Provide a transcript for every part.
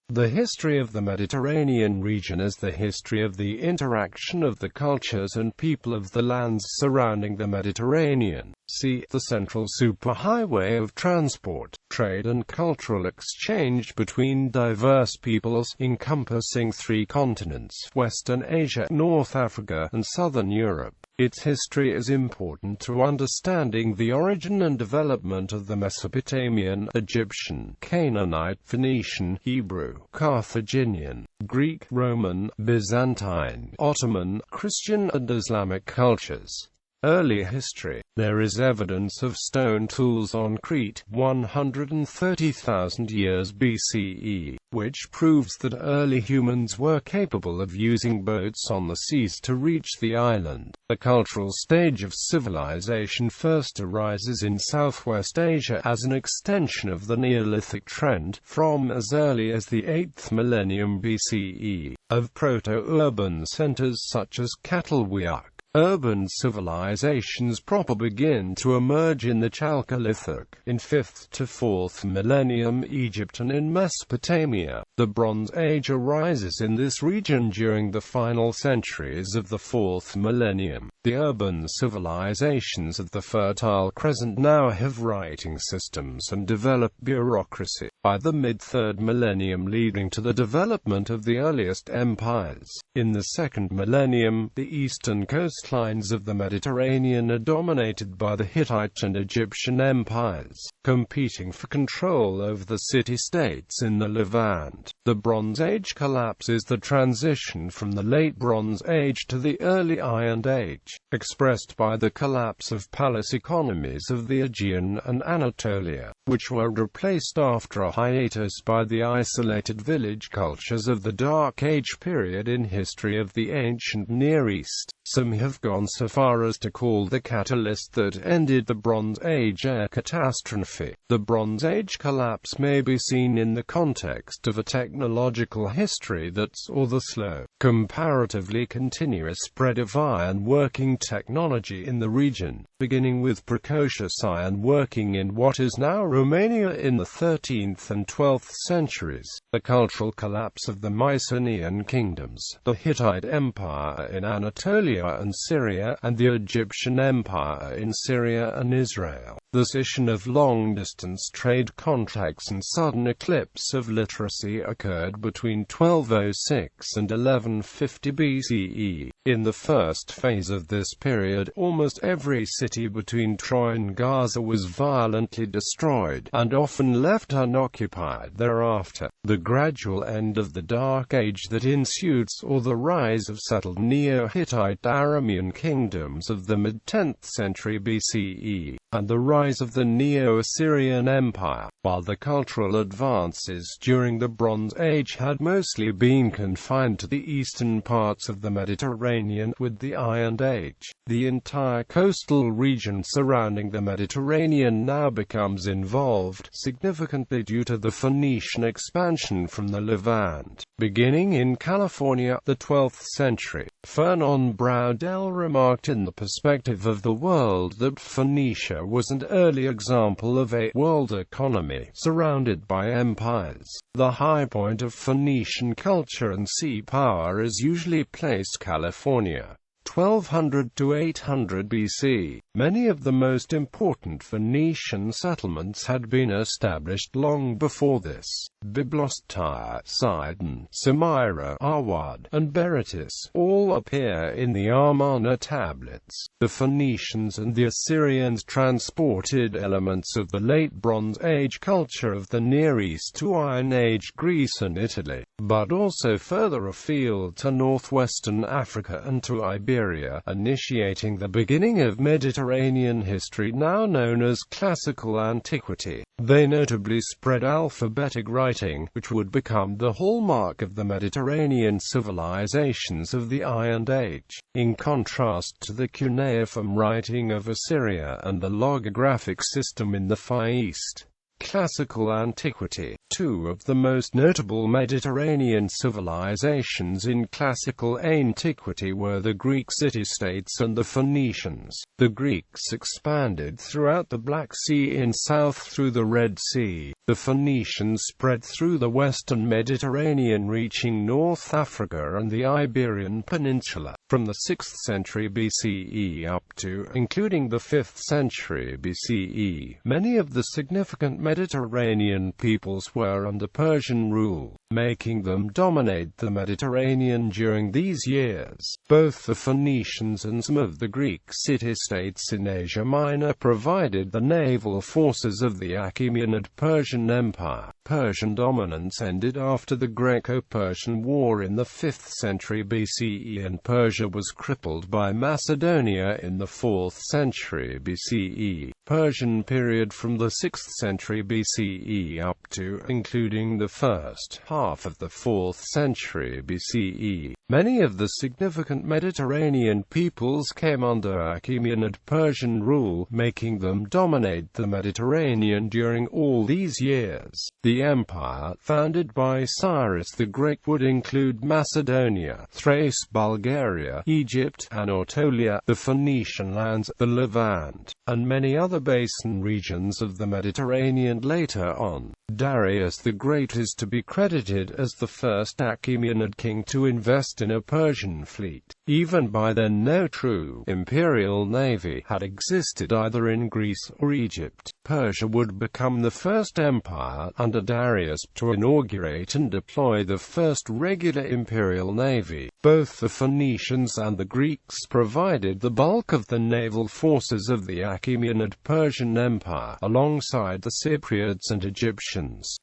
The history of the Mediterranean region is the history of the interaction of the cultures and people of the lands surrounding the Mediterranean. See the central superhighway of transport, trade and cultural exchange between diverse peoples, encompassing 3 continents: Western Asia, North Africa, and Southern Europe. Its history is important to understanding the origin and development of the Mesopotamian, Egyptian, Canaanite, Phoenician, Hebrew, Carthaginian, Greek, Roman, Byzantine, Ottoman, Christian and Islamic cultures. Early history. There is evidence of stone tools on Crete, 130,000 years BCE, which proves that early humans were capable of using boats on the seas to reach the island. The cultural stage of civilization first arises in Southwest Asia as an extension of the Neolithic trend, from as early as the 8th millennium BCE, of proto-urban centers such as Catalwiak. Urban civilizations proper begin to emerge in the Chalcolithic, in 5th to 4th millennium Egypt and in Mesopotamia. The Bronze Age arises in this region during the final centuries of the 4th millennium. The urban civilizations of the Fertile Crescent now have writing systems and developed bureaucracy, by the mid-3rd millennium leading to the development of the earliest empires. In the 2nd millennium, the eastern coastlines of the Mediterranean are dominated by the Hittite and Egyptian empires, competing for control over the city-states in the Levant. The Bronze Age collapse is the transition from the Late Bronze Age to the Early Iron Age, expressed by the collapse of palace economies of the Aegean and Anatolia, which were replaced after a hiatus by the isolated village cultures of the Dark Age period in history of the ancient Near East. Some have gone so far as to call the catalyst that ended the Bronze Age a catastrophe. The Bronze Age collapse may be seen in the context of a technological history that saw the slow, comparatively continuous spread of iron working technology in the region, beginning with precocious iron working in what is now Romania in the 13th and 12th centuries. The cultural collapse of the Mycenaean kingdoms, the Hittite Empire in Anatolia and Syria, and the Egyptian Empire in Syria and Israel. The cessation of long-distance trade contracts and sudden eclipse of literacy occurred between 1206 and 1150 BCE. In the first phase of this period, almost every city between Troy and Gaza was violently destroyed, and often left unoccupied thereafter. The gradual end of the Dark Age that ensued saw the rise of settled Neo-Hittite Aramean kingdoms of the mid-10th century BCE, and the rise of the Neo-Assyrian Empire, while the cultural advances during the Bronze Age had mostly been confined to the eastern parts of the Mediterranean. With the Iron Age, the entire coastal region surrounding the Mediterranean now becomes involved, significantly due to the Phoenician expansion from the Levant. Beginning in California, the 12th century, Fernand Braudel remarked in The Perspective of the World that Phoenicia was an early example of a world economy surrounded by empires. The high point of Phoenician culture and sea power is usually placed California, 1200 to 800 BC. Many of the most important Phoenician settlements had been established long before this. Byblos, Tyre, Sidon, Samira, Arwad, and Berytus all appear in the Amarna tablets. The Phoenicians and the Assyrians transported elements of the Late Bronze Age culture of the Near East to Iron Age Greece and Italy, but also further afield to northwestern Africa and to Iberia, initiating the beginning of Mediterranean history now known as Classical Antiquity. They notably spread alphabetic writing, which would become the hallmark of the Mediterranean civilizations of the Iron Age, in contrast to the cuneiform writing of Assyria and the logographic system in the Far East. Classical Antiquity. Two of the most notable Mediterranean civilizations in classical antiquity were the Greek city-states and the Phoenicians. The Greeks expanded throughout the Black Sea in south through the Red Sea. The Phoenicians spread through the western Mediterranean, reaching North Africa and the Iberian Peninsula. From the 6th century BCE up to, including the 5th century BCE, many of the significant Mediterranean peoples were under Persian rule, making them dominate the Mediterranean during these years. Both the Phoenicians and some of the Greek city-states in Asia Minor provided the naval forces of the Achaemenid Persian Empire. Persian dominance ended after the Greco-Persian War in the 5th century BCE, and Persia was crippled by Macedonia in the 4th century BCE. Persian period from the 6th century BCE up to, including the first half of the 4th century BCE. Many of the significant Mediterranean peoples came under Achaemenid Persian rule, making them dominate the Mediterranean during all these years. The empire, founded by Cyrus the Great, would include Macedonia, Thrace, Bulgaria, Egypt, Anatolia, the Phoenician lands, the Levant, and many other basin regions of the Mediterranean later on. Darius the Great is to be credited as the first Achaemenid king to invest in a Persian fleet. Even by then no true imperial navy had existed either in Greece or Egypt. Persia would become the first empire under Darius to inaugurate and deploy the first regular imperial navy. Both the Phoenicians and the Greeks provided the bulk of the naval forces of the Achaemenid Persian Empire, alongside the Cypriots and Egyptians.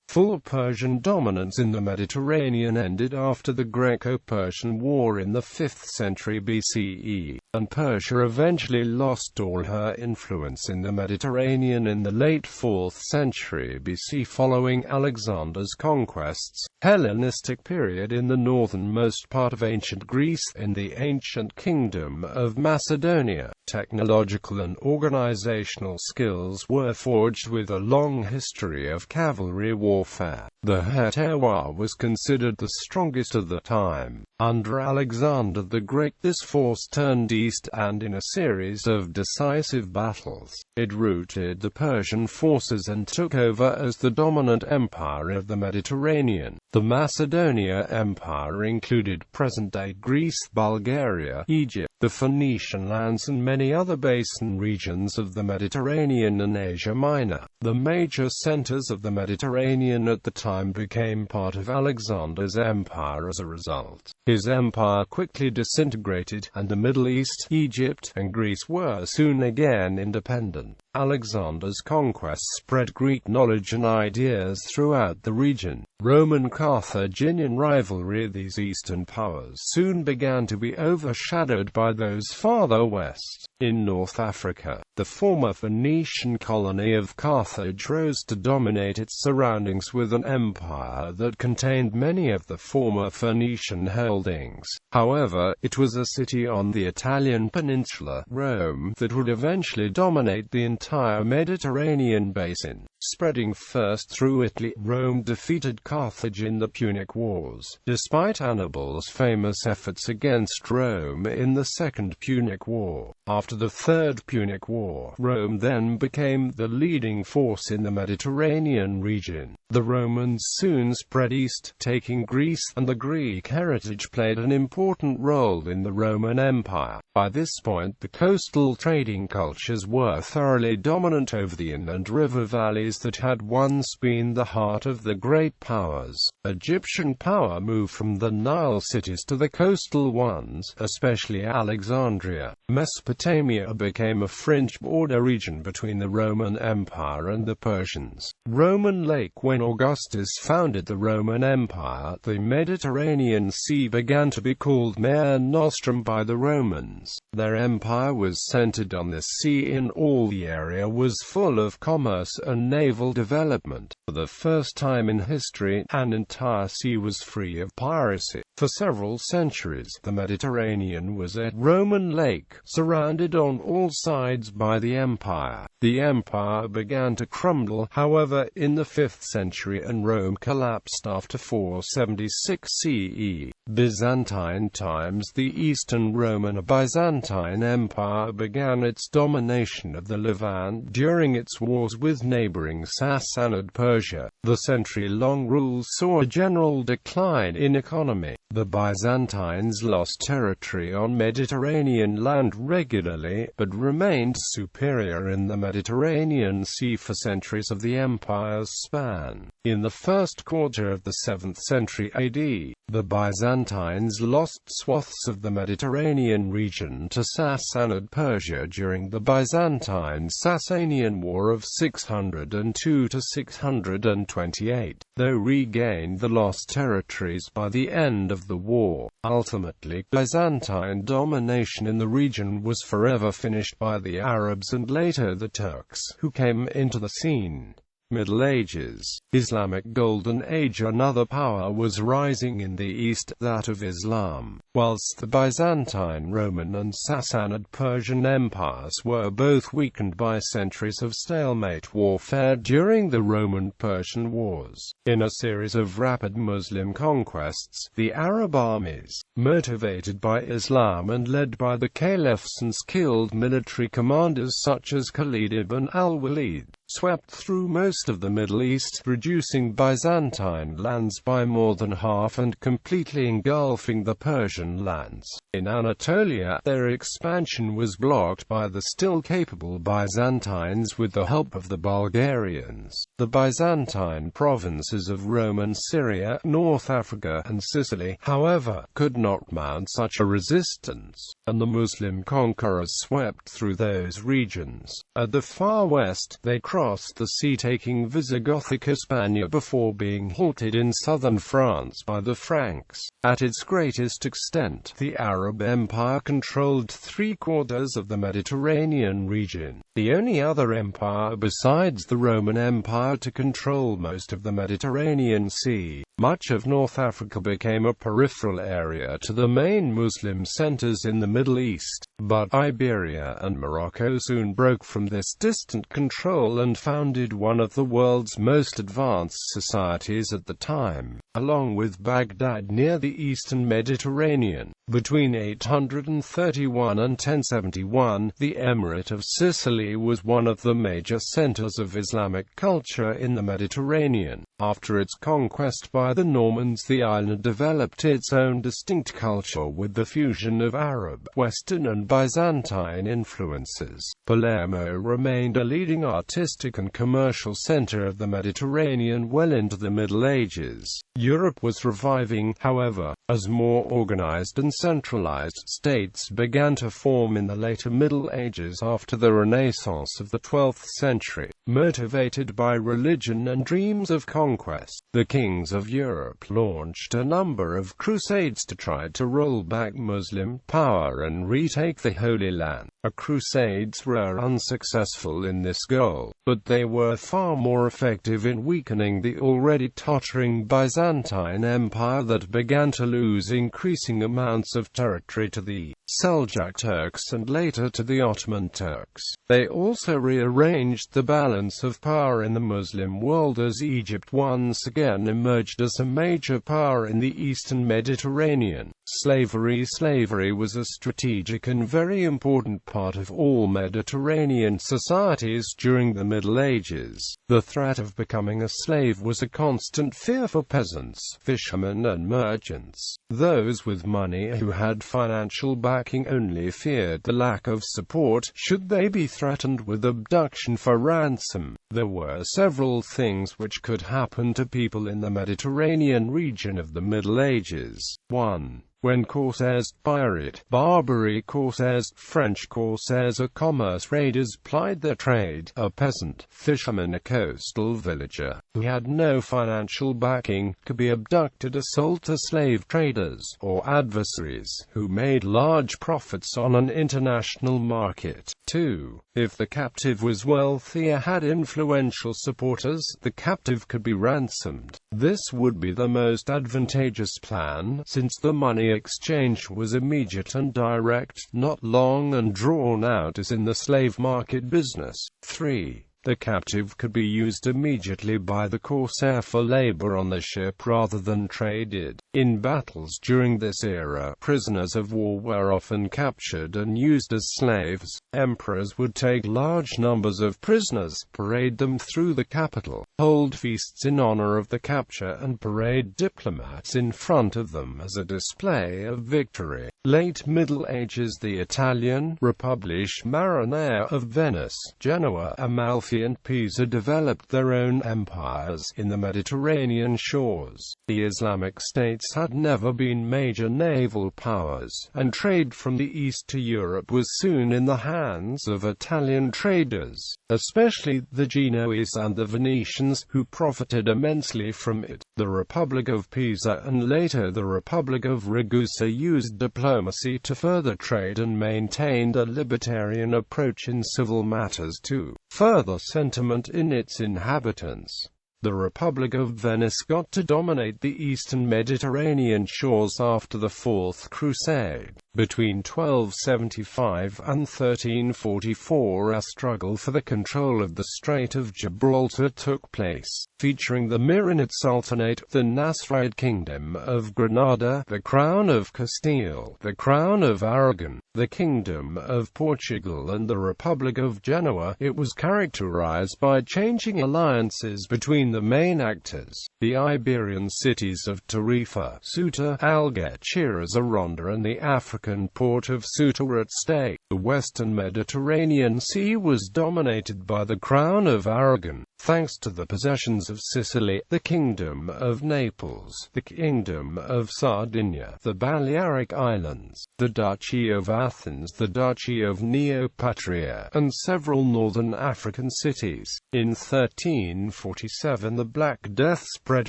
Full Persian dominance in the Mediterranean ended after the Greco-Persian War in the 5th century BCE, and Persia eventually lost all her influence in the Mediterranean in the late 4th century BC following Alexander's conquests. Hellenistic period in the northernmost part of ancient Greece, in the ancient kingdom of Macedonia. Technological and organizational skills were forged with a long history of cavalry warfare. The Hetaiwa was considered the strongest of the time. Under Alexander the Great, this force turned east and, in a series of decisive battles, it routed the Persian forces and took over as the dominant empire of the Mediterranean. The Macedonia Empire included present-day Greece, Bulgaria, Egypt, the Phoenician lands and many other basin regions of the Mediterranean and Asia Minor. The major centers of the Mediterranean at the time became part of Alexander's empire as a result. His empire quickly disintegrated, and the Middle East, Egypt, and Greece were soon again independent. Alexander's conquests spread Greek knowledge and ideas throughout the region. Roman-Carthaginian rivalry. These eastern powers soon began to be overshadowed by those farther west. In North Africa, the former Phoenician colony of Carthage rose to dominate its surroundings with an empire that contained many of the former Phoenician holdings. However, it was a city on the Italian peninsula, Rome, that would eventually dominate the entire Mediterranean basin. Spreading first through Italy, Rome defeated Carthage in the Punic Wars, despite Hannibal's famous efforts against Rome in the Second Punic War. After the Third Punic War, Rome then became the leading force in the Mediterranean region. The Romans soon spread east, taking Greece, and the Greek heritage played an important role in the Roman Empire. By this point, the coastal trading cultures were thoroughly dominant over the inland river valleys that had once been the heart of the great powers. Egyptian power moved from the Nile cities to the coastal ones, especially Alexandria. Mesopotamia became a fringe border region between the Roman Empire and the Persians. Roman Lake. When Augustus founded the Roman Empire, the Mediterranean Sea began to be called Mare Nostrum by the Romans. Their empire was centered on this sea, and all the area was full of commerce and naval development. For the first time in history, an entire sea was free of piracy. For several centuries, the Mediterranean was a Roman lake, surrounded on all sides by the empire. The empire began to crumble, however, in the 5th century, and Rome collapsed after 476 CE. Byzantine times. The Eastern Roman Byzantine Empire began its domination of the Levant during its wars with neighboring Sassanid Persia. The century-long rule saw a general decline in economy. The Byzantines lost territory on Mediterranean land regularly, but remained superior in the Mediterranean Sea for centuries of the empire's span. In the first quarter of the 7th century AD, the Byzantines lost swaths of the Mediterranean region to Sassanid Persia during the Byzantine-Sasanian War of 602 to 628, though regained the lost territories by the end of the war. Ultimately, Byzantine domination in the region was forever finished by the Arabs and later the Turks, who came into the scene. Middle Ages. Islamic Golden Age. Another power was rising in the East, that of Islam. Whilst the Byzantine, Roman and Sassanid Persian empires were both weakened by centuries of stalemate warfare during the Roman-Persian Wars. In a series of rapid Muslim conquests, the Arab armies, motivated by Islam and led by the caliphs and skilled military commanders such as Khalid ibn al-Walid, swept through most of the Middle East, reducing Byzantine lands by more than half and completely engulfing the Persian lands. In Anatolia, their expansion was blocked by the still capable Byzantines with the help of the Bulgarians. The Byzantine provinces of Roman Syria, North Africa and Sicily, however, could not mount such a resistance, and the Muslim conquerors swept through those regions. At the far west, they crossed the sea, taking Visigothic Hispania before being halted in southern France by the Franks. At its greatest extent, the Arab Empire controlled 3/4 of the Mediterranean region, the only other empire besides the Roman Empire to control most of the Mediterranean Sea. Much of North Africa became a peripheral area to the main Muslim centers in the Middle East, but Iberia and Morocco soon broke from this distant control and founded one of the world's most advanced societies at the time, along with Baghdad near the eastern Mediterranean. Between 831 and 1071, the Emirate of Sicily was one of the major centers of Islamic culture in the Mediterranean. After its conquest by the Normans, the island developed its own distinct culture with the fusion of Arab, Western and Byzantine influences. Palermo remained a leading artistic and commercial center of the Mediterranean well into the Middle Ages. Europe was reviving, however, as more organized and centralized states began to form in the later Middle Ages after the Renaissance of the 12th century. Motivated by religion and dreams of conquest, the kings of Europe launched a number of crusades to try to roll back Muslim power and retake the Holy Land. The Crusades were unsuccessful in this goal, but they were far more effective in weakening the already tottering Byzantine Empire that began to lose increasing amounts of territory to the Seljuk Turks and later to the Ottoman Turks. They also rearranged the balance of power in the Muslim world as Egypt once again emerged as a major power in the eastern Mediterranean. Slavery was a strategic and very important part of all Mediterranean societies during the Middle Ages. The threat of becoming a slave was a constant fear for peasants, fishermen and merchants. Those with money who had financial backing only feared the lack of support should they be threatened with abduction for ransom. There were several things which could happen to people in the Mediterranean region of the Middle Ages. 1. When corsairs, pirate, Barbary corsairs, French corsairs or commerce raiders plied their trade, a peasant, fisherman, a coastal villager, who had no financial backing, could be abducted or sold to slave traders, or adversaries, who made large profits on an international market. 2. If the captive was wealthy or had influential supporters, the captive could be ransomed. This would be the most advantageous plan, since the money exchange was immediate and direct, not long and drawn out as in the slave market business. 3. The captive could be used immediately by the corsair for labor on the ship rather than traded. In battles during this era, prisoners of war were often captured and used as slaves. Emperors would take large numbers of prisoners, parade them through the capital, hold feasts in honor of the capture, and parade diplomats in front of them as a display of victory. Late Middle Ages. The Italian Republic, Marinere of Venice, Genoa, Amalfi and Pisa developed their own empires in the Mediterranean shores. The Islamic states had never been major naval powers, and trade from the east to Europe was soon in the hands of Italian traders, especially the Genoese and the Venetians, who profited immensely from it. The Republic of Pisa and later the Republic of Ragusa used diplomacy to further trade and maintained a libertarian approach in civil matters to further sentiment in its inhabitants. The Republic of Venice got to dominate the eastern Mediterranean shores after the Fourth Crusade. Between 1275 and 1344 a struggle for the control of the Strait of Gibraltar took place, featuring the Marinid Sultanate, the Nasrid Kingdom of Granada, the Crown of Castile, the Crown of Aragon, the Kingdom of Portugal and the Republic of Genoa. It was characterized by changing alliances between the main actors, the Iberian cities of Tarifa, Ceuta, Algeciras, Aronda and the African port of Ceuta at stake. The western Mediterranean Sea was dominated by the Crown of Aragon, thanks to the possessions of Sicily, the Kingdom of Naples, the Kingdom of Sardinia, the Balearic Islands, the Duchy of Athens, the Duchy of Neopatria, and several northern African cities. In 1347 the Black Death spread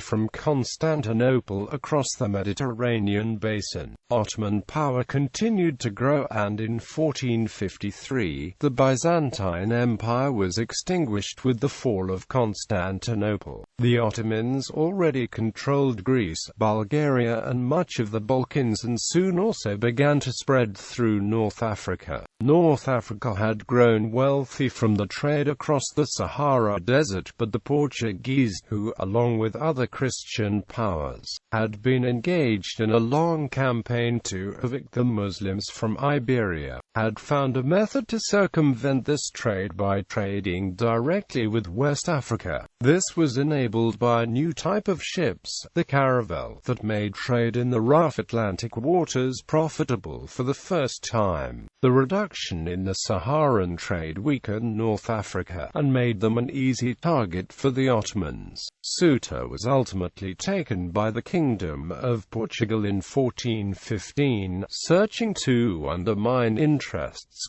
from Constantinople across the Mediterranean basin. Ottoman power continued to grow, and in 1453, the Byzantine Empire was extinguished with the fall of Constantinople. The Ottomans already controlled Greece, Bulgaria and much of the Balkans, and soon also began to spread through North Africa. North Africa had grown wealthy from the trade across the Sahara Desert, but the Portuguese, who, along with other Christian powers, had been engaged in a long campaign to evict the Muslims from Iberia, had found a method to circumvent this trade by trading directly with West Africa. This was enabled by a new type of ships, the caravel, that made trade in the rough Atlantic waters profitable for the first time. The reduction in the Saharan trade weakened North Africa, and made them an easy target for the Ottomans. Ceuta was ultimately taken by the Kingdom of Portugal in 1415, searching to undermine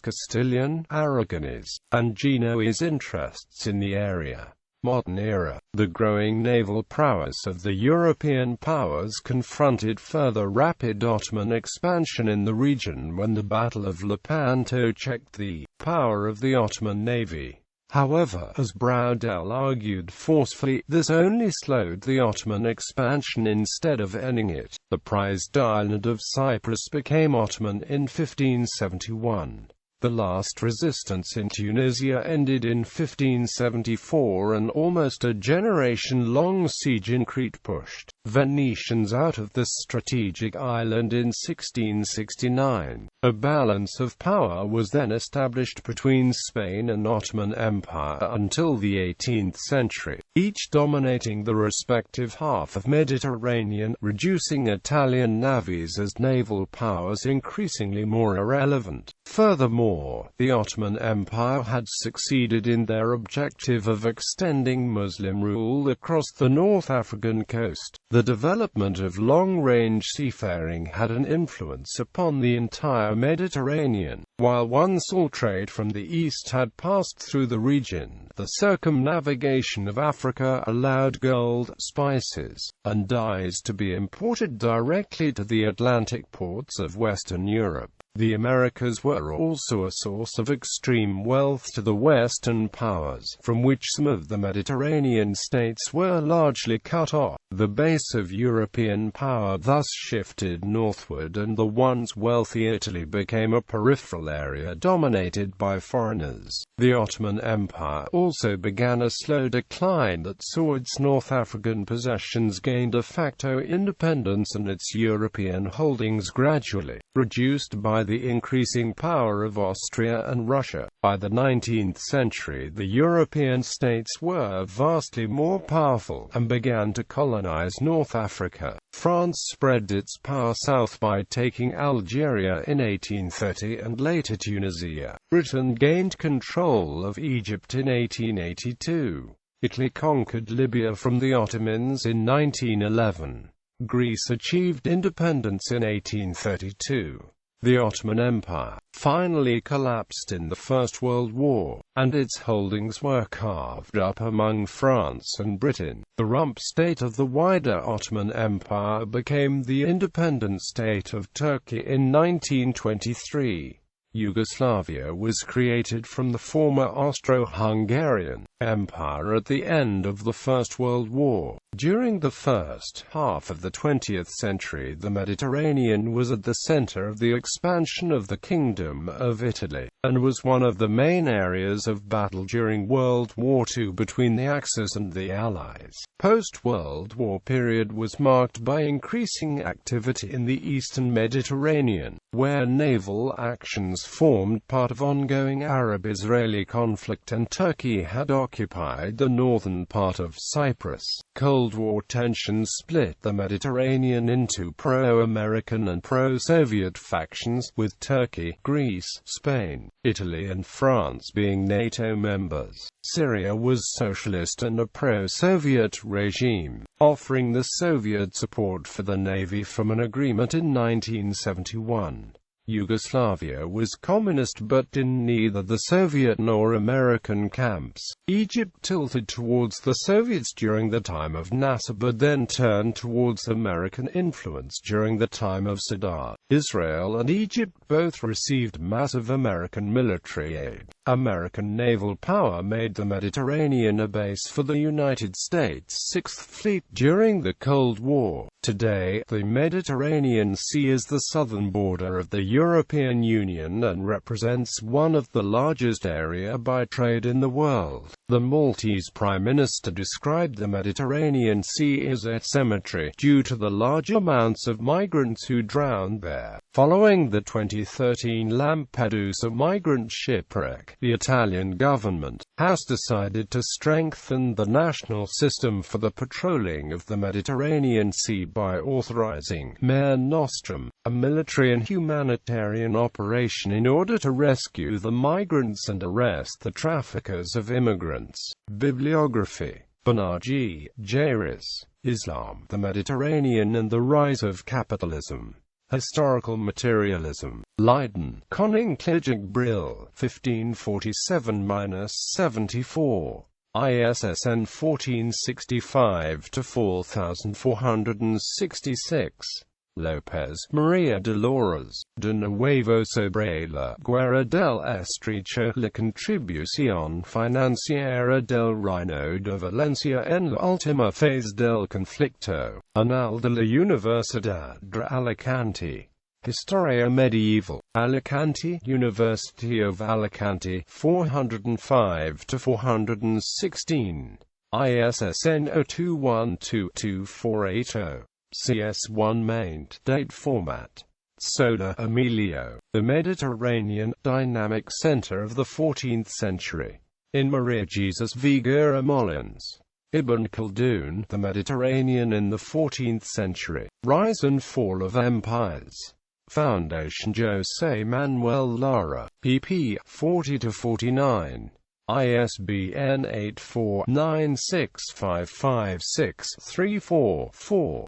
Castilian, Aragonese, and Genoese interests in the area. Modern era. The growing naval prowess of the European powers confronted further rapid Ottoman expansion in the region when the Battle of Lepanto checked the power of the Ottoman navy. However, as Braudel argued forcefully, this only slowed the Ottoman expansion instead of ending it. The prized island of Cyprus became Ottoman in 1571. The last resistance in Tunisia ended in 1574, and almost a generation-long siege in Crete pushed Venetians out of this strategic island in 1669. A balance of power was then established between Spain and Ottoman Empire until the 18th century, each dominating the respective half of Mediterranean, reducing Italian navies as naval powers increasingly more irrelevant. Furthermore, more, the Ottoman Empire had succeeded in their objective of extending Muslim rule across the North African coast. The development of long-range seafaring had an influence upon the entire Mediterranean. While once all trade from the east had passed through the region, the circumnavigation of Africa allowed gold, spices, and dyes to be imported directly to the Atlantic ports of Western Europe. The Americas were also a source of extreme wealth to the Western powers, from which some of the Mediterranean states were largely cut off. The base of European power thus shifted northward, and the once wealthy Italy became a peripheral area dominated by foreigners. The Ottoman Empire also began a slow decline that saw its North African possessions gain de facto independence and its European holdings gradually reduced by the increasing power of Austria and Russia. By the 19th century, the European states were vastly more powerful, and began to colonize North Africa. France spread its power south by taking Algeria in 1830 and later Tunisia. Britain gained control of Egypt in 1882. Italy conquered Libya from the Ottomans in 1911. Greece achieved independence in 1832. The Ottoman Empire finally collapsed in the First World War, and its holdings were carved up among France and Britain. The rump state of the wider Ottoman Empire became the independent state of Turkey in 1923. Yugoslavia was created from the former Austro-Hungarian Empire at the end of the First World War. During the first half of the 20th century, the Mediterranean was at the center of the expansion of the Kingdom of Italy, and was one of the main areas of battle during World War II between the Axis and the Allies. Post-World War period was marked by increasing activity in the eastern Mediterranean, where naval actions formed part of ongoing Arab-Israeli conflict, and Turkey had occupied the northern part of Cyprus. Cold War tensions split the Mediterranean into pro-American and pro-Soviet factions, with Turkey, Greece, Spain, Italy and France being NATO members. Syria was socialist and a pro-Soviet regime, offering the Soviet support for the navy from an agreement in 1971. Yugoslavia was communist but in neither the Soviet nor American camps. Egypt tilted towards the Soviets during the time of Nasser but then turned towards American influence during the time of Sadat. Israel and Egypt both received massive American military aid. American naval power made the Mediterranean a base for the United States Sixth Fleet during the Cold War. Today, the Mediterranean Sea is the southern border of the European Union and represents one of the largest area by trade in the world. The Maltese Prime Minister described the Mediterranean Sea as a cemetery due to the large amounts of migrants who drowned there. Following the 2013 Lampedusa migrant shipwreck, the Italian government has decided to strengthen the national system for the patrolling of the Mediterranean Sea by authorizing Mare Nostrum, a military and humanitarian operation in order to rescue the migrants and arrest the traffickers of immigrants. Bibliography: Banerjee, Jairus, Islam, the Mediterranean and the Rise of Capitalism. Historical Materialism. Leiden, Koninklijke Brill, 1547-74. ISSN 1465-4466. Lopez, Maria Dolores, de nuevo sobre la guerra del estrecho, la contribución financiera del Reino de Valencia en la última fase del conflicto. Annal de la Universidad de Alicante. Historia Medieval. Alicante, University of Alicante, 405-416. ISSN 02122480. CS1 maint. Date format. Soda, Emilio. The Mediterranean, dynamic center of the 14th century. In Maria Jesus Vigera Molins. Ibn Khaldun, The Mediterranean in the 14th century. Rise and Fall of Empires. Foundation José Manuel Lara, pp. 40-49. ISBN 84-96556344-4.